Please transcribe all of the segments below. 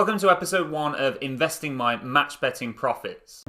Welcome to episode 1 of Investing My Match Betting Profits.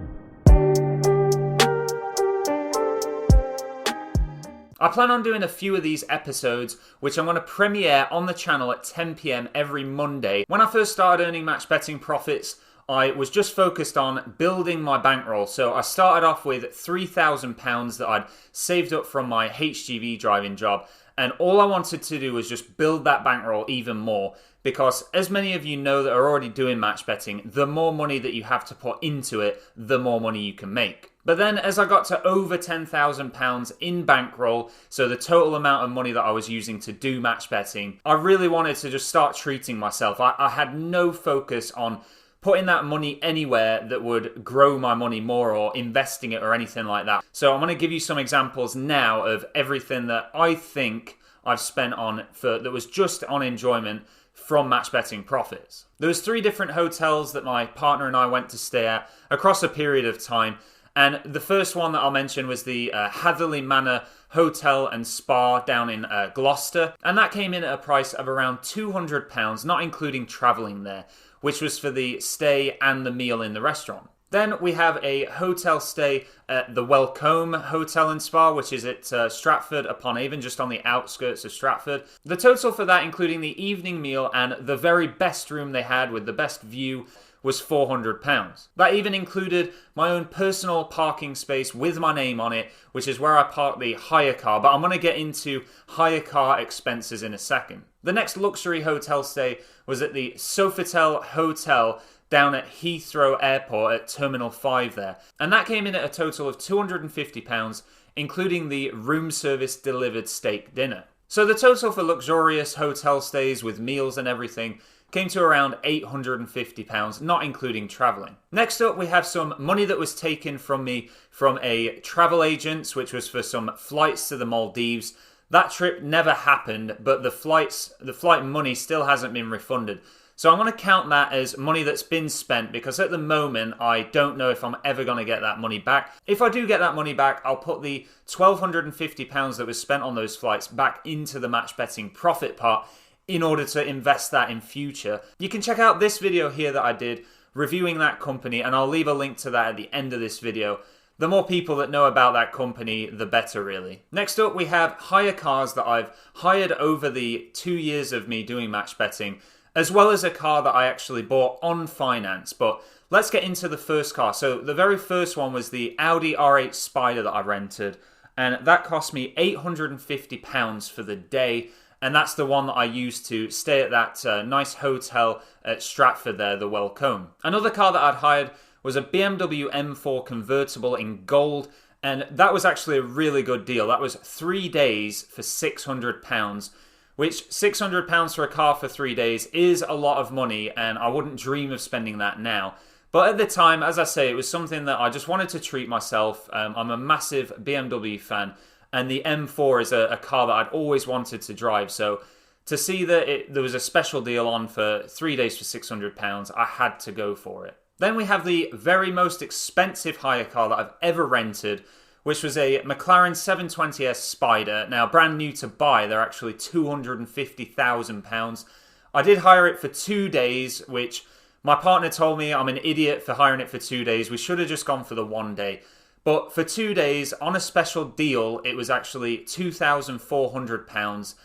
I plan on doing a few of these episodes, which I'm going to premiere on the channel at 10 PM every Monday. When I first started earning match betting profits, I was just focused on building my bankroll. So I started off with £3,000 that I'd saved up from my HGV driving job. And all I wanted to do was just build that bankroll even more. Because as many of you know that are already doing match betting, the more money that you have to put into it, the more money you can make. But then as I got to over £10,000 in bankroll, so the total amount of money that I was using to do match betting, I really wanted to just start treating myself. I had no focus on putting that money anywhere that would grow my money more or investing it or anything like that. So I'm going to give you some examples now of everything that I think I've spent on that was just on enjoyment from match betting profits. There was 3 different hotels that my partner and I went to stay at across a period of time. And the first one that I'll mention was the Hatherley Manor Hotel and Spa down in Gloucester. And that came in at a price of around £200, not including travelling there, which was for the stay and the meal in the restaurant. Then we have a hotel stay at the Welcome Hotel and Spa, which is at Stratford-upon-Avon, just on the outskirts of Stratford. The total for that, including the evening meal and the very best room they had with the best view, was £400. That even included my own personal parking space with my name on it, which is where I park the hire car, but I'm going to get into hire car expenses in a second. The next luxury hotel stay was at the Sofitel Hotel down at Heathrow Airport at Terminal 5 there, and that came in at a total of £250, including the room service delivered steak dinner. So the total for luxurious hotel stays with meals and everything came to around £850, not including travelling. Next up, we have some money that was taken from me from a travel agent, which was for some flights to the Maldives. That trip never happened, but the flight money still hasn't been refunded. So I'm going to count that as money that's been spent, because at the moment, I don't know if I'm ever going to get that money back. If I do get that money back, I'll put the £1,250 that was spent on those flights back into the match betting profit part, in order to invest that in future. You can check out this video here that I did reviewing that company, and I'll leave a link to that at the end of this video. The more people that know about that company, the better really. Next up, we have hire cars that I've hired over the 2 years of me doing match betting, as well as a car that I actually bought on finance. But let's get into the first car. So the very first one was the Audi R8 Spider that I rented, and that cost me £850 for the day. And that's the one that I used to stay at that nice hotel at Stratford there, the Welcome. Another car that I'd hired was a BMW M4 convertible in gold, and that was actually a really good deal. That was 3 days for £600, which £600 for a car for 3 days is a lot of money, and I wouldn't dream of spending that now. But at the time, as I say, it was something that I just wanted to treat myself. I'm a massive BMW fan. And the M4 is a car that I'd always wanted to drive. So to see that there was a special deal on for 3 days for £600, I had to go for it. Then we have the very most expensive hire car that I've ever rented, which was a McLaren 720S Spider. Now, brand new to buy, they're actually £250,000. I did hire it for 2 days, which my partner told me I'm an idiot for hiring it for 2 days. We should have just gone for the 1 day. But for 2 days, on a special deal, it was actually £2,400,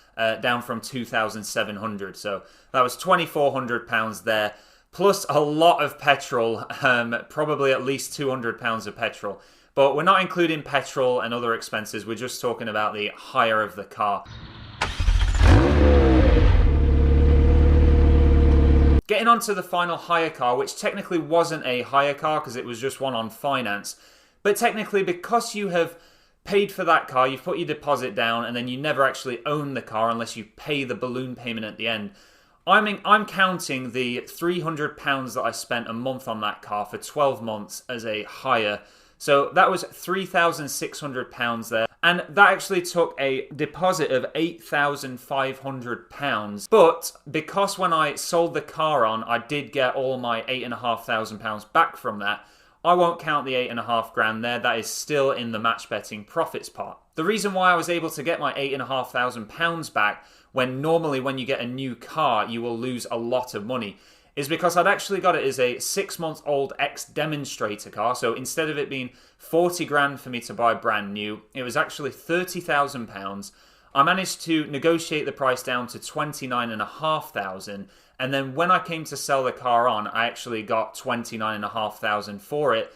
down from £2,700. So that was £2,400 there, plus a lot of petrol, probably at least £200 of petrol. But we're not including petrol and other expenses. We're just talking about the hire of the car. Getting on to the final hire car, which technically wasn't a hire car because it was just one on finance. But technically, because you have paid for that car, you've put your deposit down, and then you never actually own the car unless you pay the balloon payment at the end. I'm counting the £300 that I spent a month on that car for 12 months as a hire. So that was £3,600 there. And that actually took a deposit of £8,500. But because when I sold the car on, I did get all my £8,500 back from that, I won't count the £8,500 there. That is still in the match betting profits part. The reason why I was able to get my £8,500 back, when normally when you get a new car, you will lose a lot of money, is because I'd actually got it as a 6-month-old ex-demonstrator car. So instead of it being 40 grand for me to buy brand new, it was actually £30,000. I managed to negotiate the price down to 29,500, and then when I came to sell the car on, I actually got 29,500 for it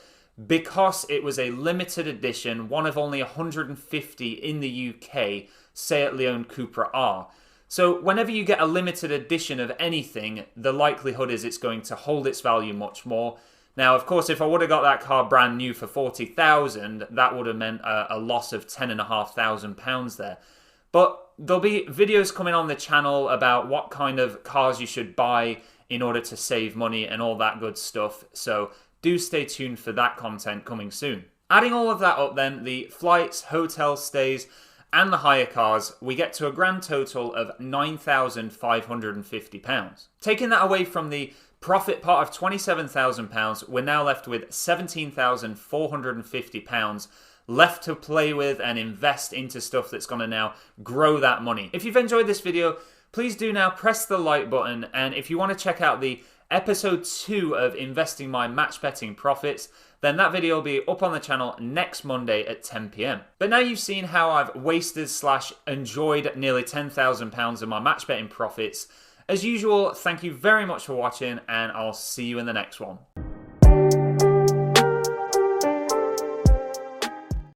because it was a limited edition, one of only 150 in the UK Seat Leon Cupra R. So whenever you get a limited edition of anything, the likelihood is it's going to hold its value much more. Now, of course, if I would have got that car brand new for 40,000, that would have meant a loss of £10,500 there. But there'll be videos coming on the channel about what kind of cars you should buy in order to save money and all that good stuff. So do stay tuned for that content coming soon. Adding all of that up then, the flights, hotel stays, and the hire cars, we get to a grand total of £9,550. Taking that away from the profit part of £27,000, we're now left with £17,450 left to play with and invest into stuff that's going to now grow that money. If you've enjoyed this video, please do now press the like button, and if you want to check out the episode 2 of investing my match betting profits, then that video will be up on the channel next Monday at 10 PM. But now you've seen how I've wasted / enjoyed nearly £10,000 of my match betting profits. As usual, thank you very much for watching, and I'll see you in the next one.